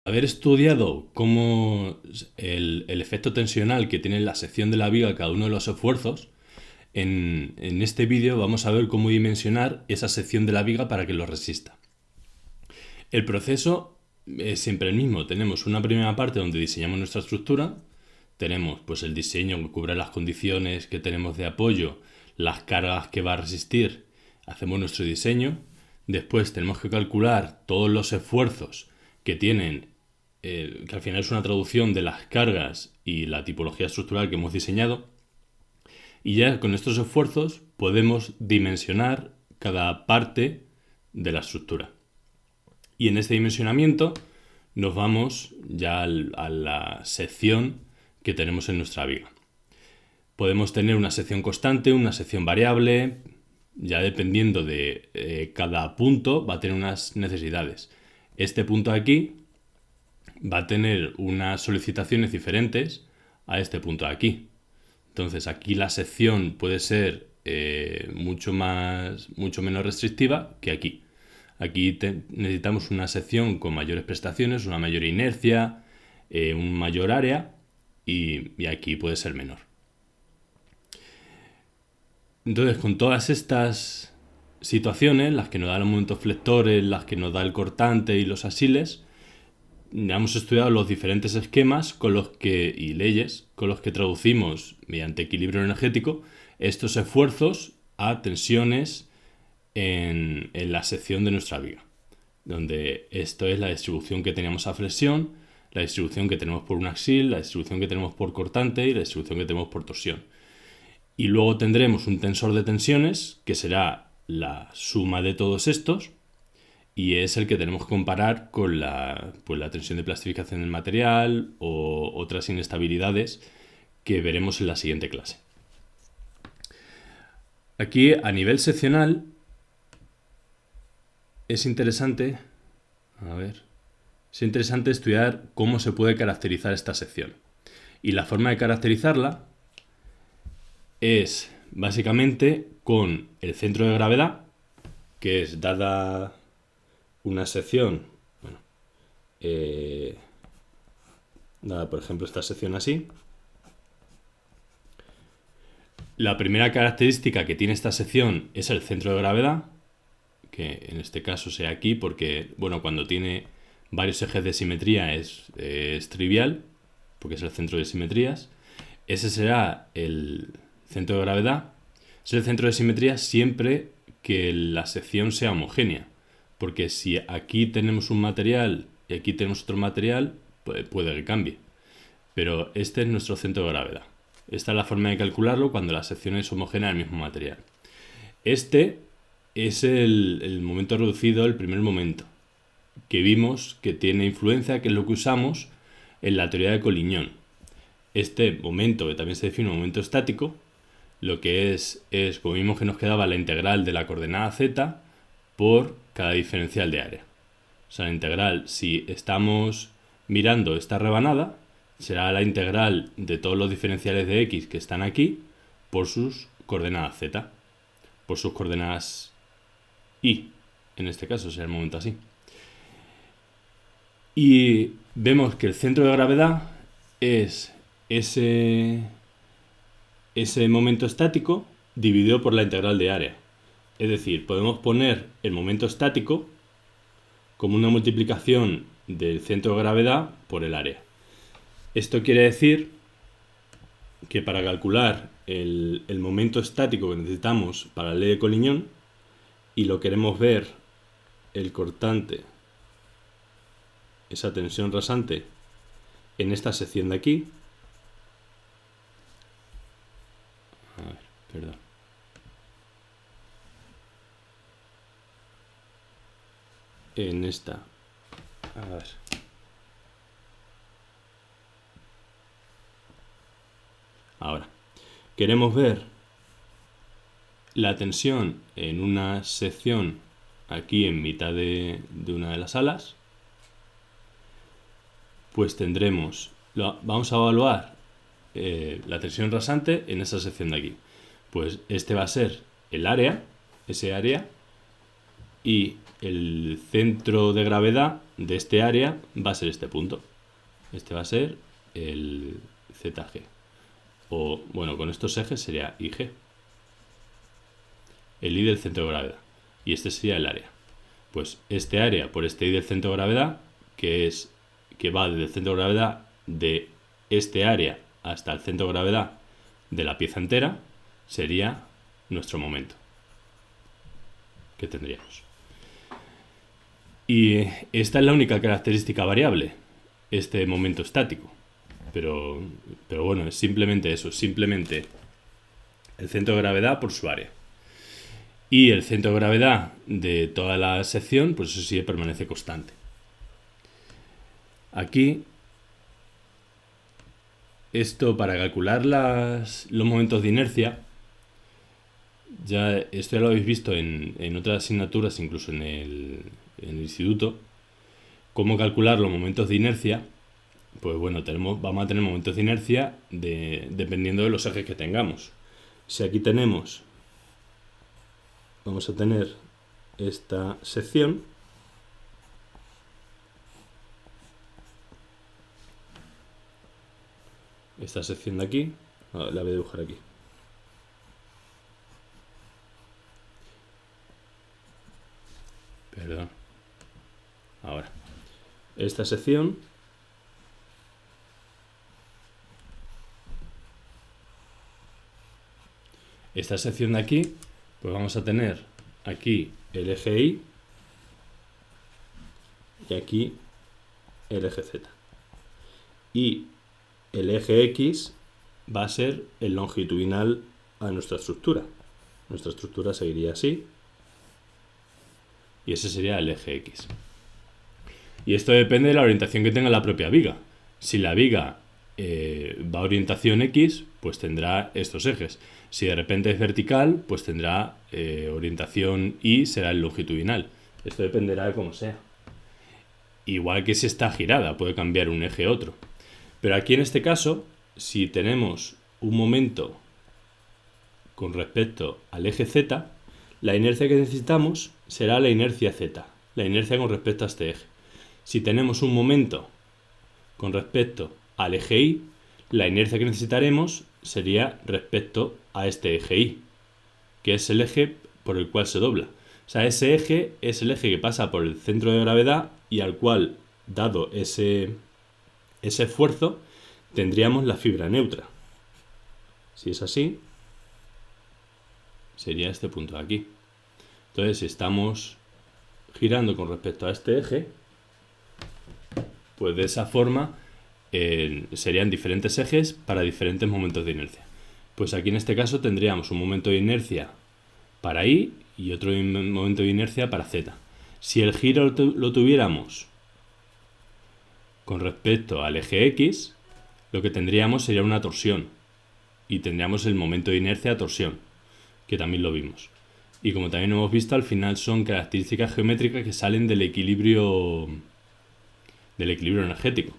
haber estudiado cómo el efecto tensional que tiene la sección de la viga cada uno de los esfuerzos, en este vídeo vamos a ver cómo dimensionar esa sección de la viga para que lo resista. El proceso es siempre el mismo. Tenemos una primera parte donde diseñamos nuestra estructura, tenemos pues el diseño que cubre las condiciones que tenemos de apoyo, las cargas que va a resistir, hacemos nuestro diseño, después tenemos que calcular todos los esfuerzos que tienen, que al final es una traducción de las cargas y la tipología estructural que hemos diseñado, y ya con estos esfuerzos podemos dimensionar cada parte de la estructura. Y en este dimensionamiento nos vamos ya a la sección que tenemos en nuestra viga. Podemos tener una sección constante, una sección variable, ya dependiendo de cada punto va a tener unas necesidades. Este punto de aquí va a tener unas solicitaciones diferentes a este punto de aquí. Entonces aquí la sección puede ser mucho menos restrictiva que aquí. Aquí necesitamos una sección con mayores prestaciones, una mayor inercia, un mayor área y aquí puede ser menor. Entonces, con todas estas situaciones, las que nos dan los momentos flectores, las que nos da el cortante y los asiles, ya hemos estudiado los diferentes esquemas y leyes con los que traducimos mediante equilibrio energético estos esfuerzos a tensiones en la sección de nuestra viga, donde esto es la distribución que teníamos a flexión, la distribución que tenemos por un axil, la distribución que tenemos por cortante y la distribución que tenemos por torsión. Y luego tendremos un tensor de tensiones, que será la suma de todos estos, y es el que tenemos que comparar con la tensión de plastificación del material o otras inestabilidades que veremos en la siguiente clase. Aquí, a nivel seccional, es interesante estudiar cómo se puede caracterizar esta sección. Y la forma de caracterizarla es básicamente con el centro de gravedad, que es dada una sección, dada por ejemplo esta sección así. La primera característica que tiene esta sección es el centro de gravedad, que en este caso sea aquí porque, cuando tiene varios ejes de simetría es trivial, porque es el centro de simetrías. Ese será el centro de gravedad. Es el centro de simetría siempre que la sección sea homogénea, porque si aquí tenemos un material y aquí tenemos otro material, puede que cambie. Pero este es nuestro centro de gravedad. Esta es la forma de calcularlo cuando la sección es homogénea del mismo material. Este es el momento reducido, el primer momento, que vimos que tiene influencia, que es lo que usamos en la teoría de Collignon. Este momento, que también se define un momento estático, lo que es como vimos que nos quedaba la integral de la coordenada z por cada diferencial de área. O sea, la integral, si estamos mirando esta rebanada, será la integral de todos los diferenciales de x que están aquí por sus coordenadas z, por sus coordenadas y, en este caso será el momento así. Y vemos que el centro de gravedad es ese momento estático dividido por la integral de área. Es decir, podemos poner el momento estático como una multiplicación del centro de gravedad por el área. Esto quiere decir que para calcular el momento estático que necesitamos para la ley de Collignon, y lo queremos ver el cortante, esa tensión rasante, en esta sección de aquí. Perdón. En esta. Ahora. Queremos ver la tensión en una sección aquí en mitad de una de las alas. Pues vamos a evaluar la tensión rasante en esa sección de aquí. Pues este va a ser el área, ese área, y el centro de gravedad de este área va a ser este punto. Este va a ser el ZG. O, bueno, con estos ejes sería IG. El I del centro de gravedad. Y este sería el área. Pues este área por este I del centro de gravedad, que va desde el centro de gravedad de este área hasta el centro de gravedad de la pieza entera, sería nuestro momento que tendríamos. Y esta es la única característica variable, este momento estático. Pero bueno, es simplemente eso, simplemente el centro de gravedad por su área. Y el centro de gravedad de toda la sección, pues eso sí permanece constante. Aquí, esto para calcular los momentos de inercia, esto ya lo habéis visto en otras asignaturas, incluso en el instituto, cómo calcular los momentos de inercia. Pues bueno, vamos a tener momentos de inercia dependiendo de los ejes que tengamos. Si aquí vamos a tener esta sección, de aquí, la voy a dibujar aquí. Perdón. Ahora, esta sección de aquí, pues vamos a tener aquí el eje Y y aquí el eje Z. Y el eje X va a ser el longitudinal a nuestra estructura. Nuestra estructura seguiría así. Y ese sería el eje X. Y esto depende de la orientación que tenga la propia viga. Si la viga va a orientación X, pues tendrá estos ejes. Si de repente es vertical, pues tendrá orientación Y, será el longitudinal. Esto dependerá de cómo sea. Igual que si está girada, puede cambiar un eje a otro. Pero aquí en este caso, si tenemos un momento con respecto al eje Z, la inercia que necesitamos será la inercia Z, la inercia con respecto a este eje. Si tenemos un momento con respecto al eje Y, la inercia que necesitaremos sería respecto a este eje Y, que es el eje por el cual se dobla. O sea, ese eje es el eje que pasa por el centro de gravedad y al cual, dado ese esfuerzo, tendríamos la fibra neutra. Si es así, sería este punto de aquí. Entonces, si estamos girando con respecto a este eje, pues de esa forma serían diferentes ejes para diferentes momentos de inercia. Pues aquí en este caso tendríamos un momento de inercia para Y y otro momento de inercia para Z. Si el giro lo tuviéramos con respecto al eje X, lo que tendríamos sería una torsión y tendríamos el momento de inercia torsión, que también lo vimos. Y como también hemos visto, al final son características geométricas que salen del equilibrio energético.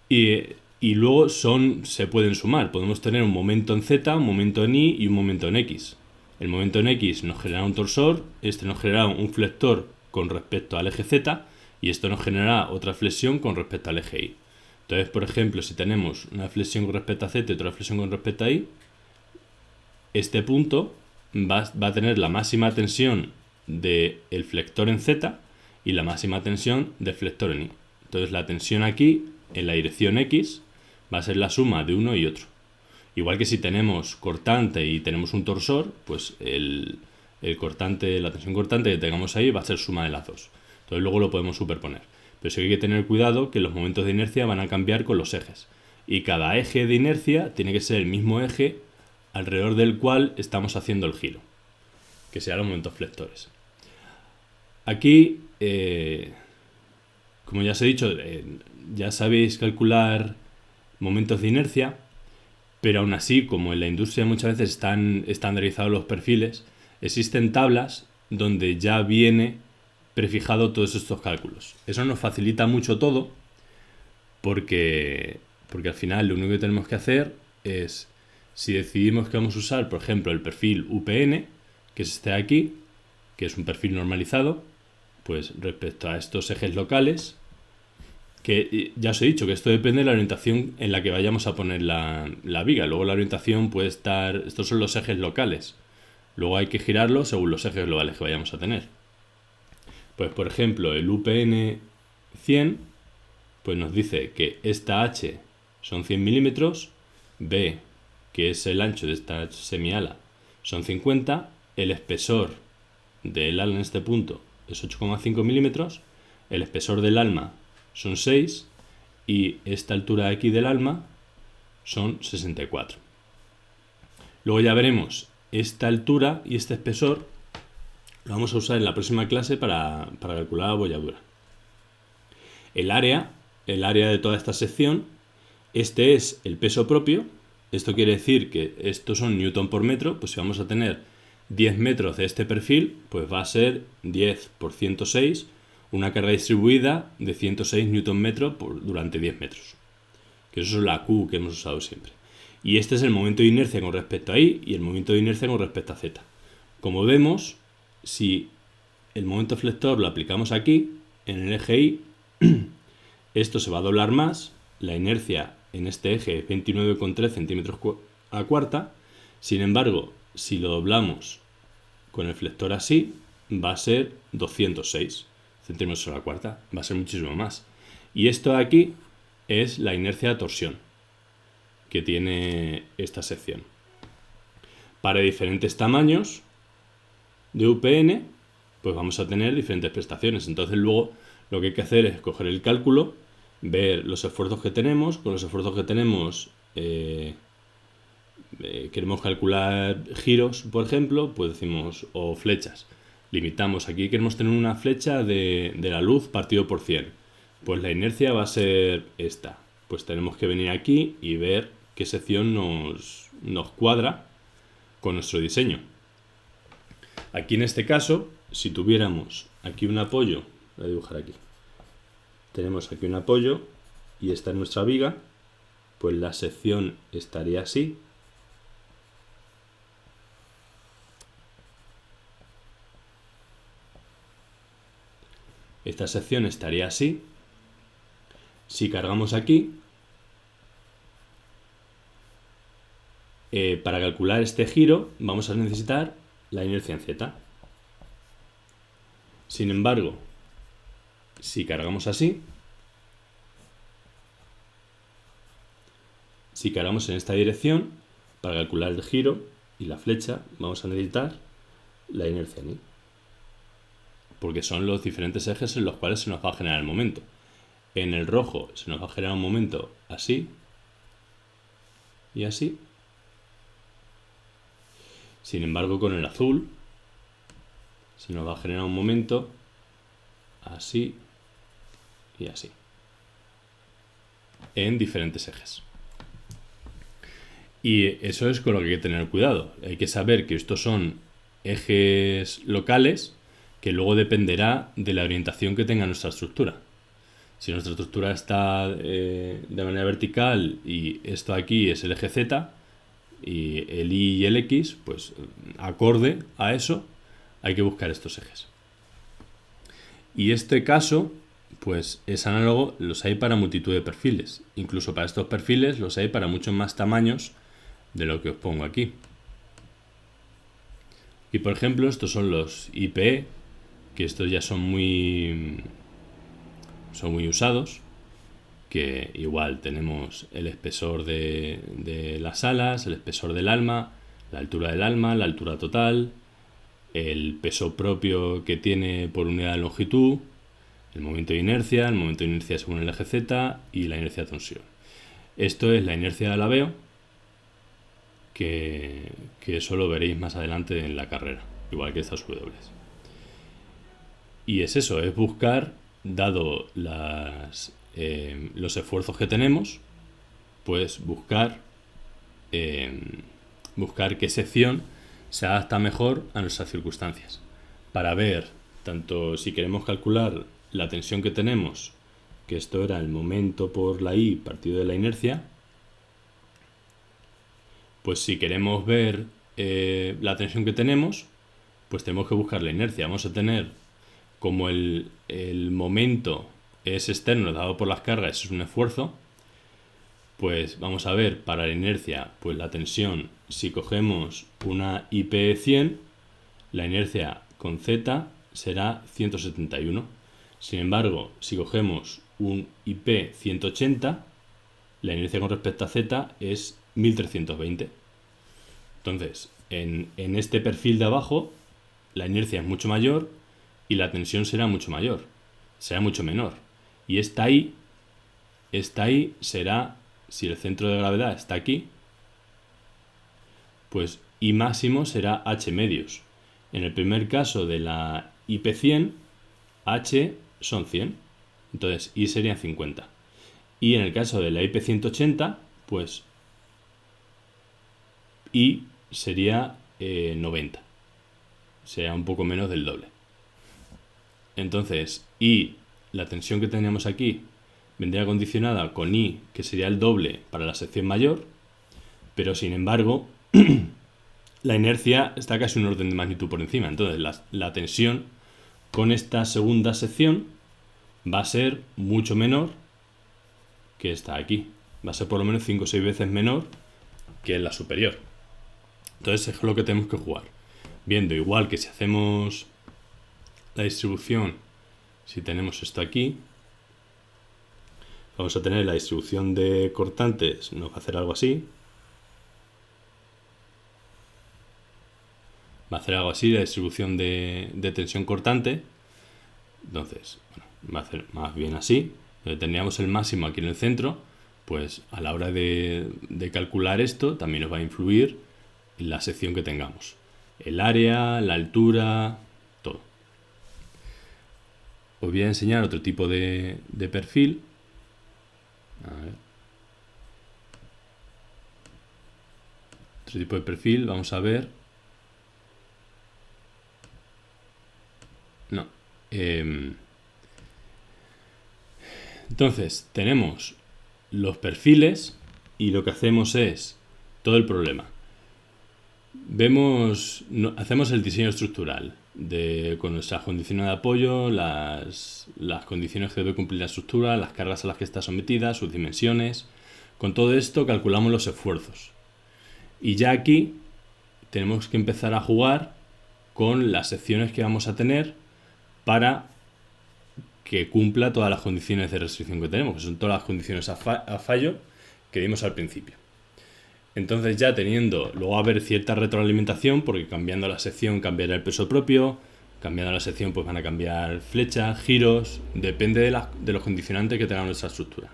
Y luego se pueden sumar. Podemos tener un momento en Z, un momento en Y y un momento en X. El momento en X nos genera un torsor, este nos genera un flector con respecto al eje Z y esto nos genera otra flexión con respecto al eje Y. Entonces, por ejemplo, si tenemos una flexión con respecto a Z y otra flexión con respecto a Y, este punto va a tener la máxima tensión del flector en Z y la máxima tensión del flector en Y. Entonces la tensión aquí, en la dirección X, va a ser la suma de uno y otro. Igual que si tenemos cortante y tenemos un torsor, pues la tensión cortante que tengamos ahí va a ser suma de las dos. Entonces luego lo podemos superponer. Pero sí hay que tener cuidado que los momentos de inercia van a cambiar con los ejes. Y cada eje de inercia tiene que ser el mismo eje alrededor del cual estamos haciendo el giro, que sean los momentos flectores. Aquí, como ya os he dicho, ya sabéis calcular momentos de inercia, pero aún así, como en la industria muchas veces están estandarizados los perfiles, existen tablas donde ya viene prefijado todos estos cálculos. Eso nos facilita mucho todo porque al final lo único que tenemos que hacer es, si decidimos que vamos a usar, por ejemplo, el perfil UPN, que es este de aquí, que es un perfil normalizado, pues respecto a estos ejes locales, que ya os he dicho que esto depende de la orientación en la que vayamos a poner la viga. Luego la orientación puede estar, estos son los ejes locales, luego hay que girarlos según los ejes globales que vayamos a tener. Pues por ejemplo el UPN 100 pues nos dice que esta H son 100 milímetros, B, que es el ancho de esta semiala, son 50, el espesor del ala en este punto es 8,5 milímetros, el espesor del alma son 6 y esta altura de aquí del alma son 64. Luego ya veremos esta altura y este espesor lo vamos a usar en la próxima clase para calcular la bolladura. El área de toda esta sección, este es el peso propio. Esto quiere decir que estos son newton por metro, pues si vamos a tener 10 metros de este perfil, pues va a ser 10 por 106, una carga distribuida de 106 newton metro durante 10 metros. Que eso es la Q que hemos usado siempre. Y este es el momento de inercia con respecto a I y el momento de inercia con respecto a Z. Como vemos, si el momento flector lo aplicamos aquí, en el eje Y, esto se va a doblar más, la inercia en este eje es 29,3 centímetros a cuarta. Sin embargo, si lo doblamos con el flector así, va a ser 206 centímetros a la cuarta, va a ser muchísimo más. Y esto de aquí es la inercia de torsión que tiene esta sección. Para diferentes tamaños de UPN, pues vamos a tener diferentes prestaciones. Entonces luego lo que hay que hacer es coger el cálculo, ver los esfuerzos que tenemos. Con los esfuerzos que tenemos queremos calcular giros, por ejemplo, pues decimos, o flechas. Limitamos, aquí queremos tener una flecha de la luz partido por 100. Pues la inercia va a ser esta. Pues tenemos que venir aquí y ver qué sección nos cuadra con nuestro diseño. Aquí en este caso, si tuviéramos aquí un apoyo, voy a dibujar aquí. Tenemos aquí un apoyo y esta es nuestra viga, pues la sección estaría así. Esta sección estaría así. Si cargamos aquí, para calcular este giro vamos a necesitar la inercia en Z. Sin embargo, si cargamos así, si cargamos en esta dirección, para calcular el giro y la flecha vamos a necesitar la inercia en Y, porque son los diferentes ejes en los cuales se nos va a generar el momento. En el rojo se nos va a generar un momento así y así. Sin embargo, con el azul se nos va a generar un momento así y así, en diferentes ejes. Y eso es con lo que hay que tener cuidado. Hay que saber que estos son ejes locales, que luego dependerá de la orientación que tenga nuestra estructura. Si nuestra estructura está de manera vertical y esto aquí es el eje Z, y el Y y el X, pues acorde a eso hay que buscar estos ejes. Y este caso pues es análogo, los hay para multitud de perfiles. Incluso para estos perfiles los hay para muchos más tamaños de lo que os pongo aquí. Y por ejemplo estos son los IPE, que estos ya son muy usados, que igual tenemos el espesor de las alas, el espesor del alma, la altura del alma, la altura total, el peso propio que tiene por unidad de longitud, el momento de inercia según el eje Z y la inercia de torsión. Esto es la inercia de alabeo, que eso lo veréis más adelante en la carrera, igual que estas W. Y es eso, es buscar, dado los esfuerzos que tenemos, pues buscar qué sección se adapta mejor a nuestras circunstancias, para ver, tanto si queremos calcular la tensión que tenemos, que esto era el momento por la I partido de la inercia, pues si queremos ver la tensión que tenemos, pues tenemos que buscar la inercia. Vamos a tener, como el momento es externo dado por las cargas, es un esfuerzo, pues vamos a ver para la inercia, pues la tensión, si cogemos una IP100, la inercia con Z será 171. Sin embargo, si cogemos un IP180, la inercia con respecto a Z es 1320. Entonces, en este perfil de abajo, la inercia es mucho mayor y la tensión será mucho mayor, será mucho menor. Y esta ahí será, si el centro de gravedad está aquí, pues I máximo será H medios. En el primer caso de la IP100, H son 100, entonces I serían 50. Y en el caso de la IP180, pues I sería 90. Sería un poco menos del doble. Entonces, I, la tensión que teníamos aquí, vendría condicionada con I, que sería el doble para la sección mayor, pero sin embargo, la inercia está casi un orden de magnitud por encima. Entonces, la tensión con esta segunda sección va a ser mucho menor que esta aquí. Va a ser por lo menos 5 o 6 veces menor que en la superior. Entonces es lo que tenemos que jugar. Viendo igual que si hacemos la distribución, si tenemos esto aquí, vamos a tener la distribución de cortantes, nos va a hacer algo así. Va a hacer algo así la distribución de tensión cortante. Entonces, bueno, va a hacer más bien así. Donde tendríamos el máximo aquí en el centro, pues a la hora de calcular esto también nos va a influir en la sección que tengamos. El área, la altura, todo. Os voy a enseñar otro tipo de perfil. A ver. Otro tipo de perfil, vamos a ver. No. Entonces, tenemos los perfiles y lo que hacemos es todo el problema. Hacemos el diseño estructural con nuestras condiciones de apoyo, las condiciones que debe cumplir la estructura, las cargas a las que está sometida, sus dimensiones. Con todo esto calculamos los esfuerzos. Y ya aquí tenemos que empezar a jugar con las secciones que vamos a tener para que cumpla todas las condiciones de restricción que tenemos, que son todas las condiciones a fallo que dimos al principio. Entonces ya teniendo, luego va a haber cierta retroalimentación, porque cambiando la sección cambiará el peso propio, cambiando la sección pues van a cambiar flechas, giros, depende de los condicionantes que tenga nuestra estructura.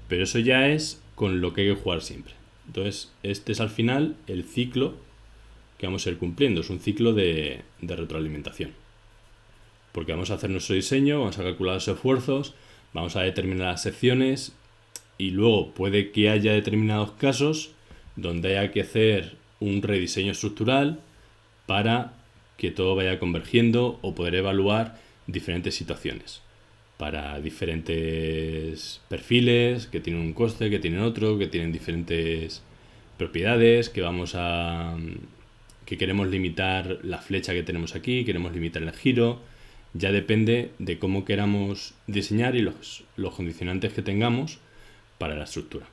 Pero eso ya es con lo que hay que jugar siempre. Entonces este es al final el ciclo que vamos a ir cumpliendo, es un ciclo de retroalimentación. Porque vamos a hacer nuestro diseño, vamos a calcular los esfuerzos, vamos a determinar las secciones y luego puede que haya determinados casos donde haya que hacer un rediseño estructural para que todo vaya convergiendo o poder evaluar diferentes situaciones para diferentes perfiles que tienen un coste, que tienen otro, que tienen diferentes propiedades, que queremos limitar la flecha que tenemos aquí, queremos limitar el giro. Ya depende de cómo queramos diseñar y los condicionantes que tengamos para la estructura.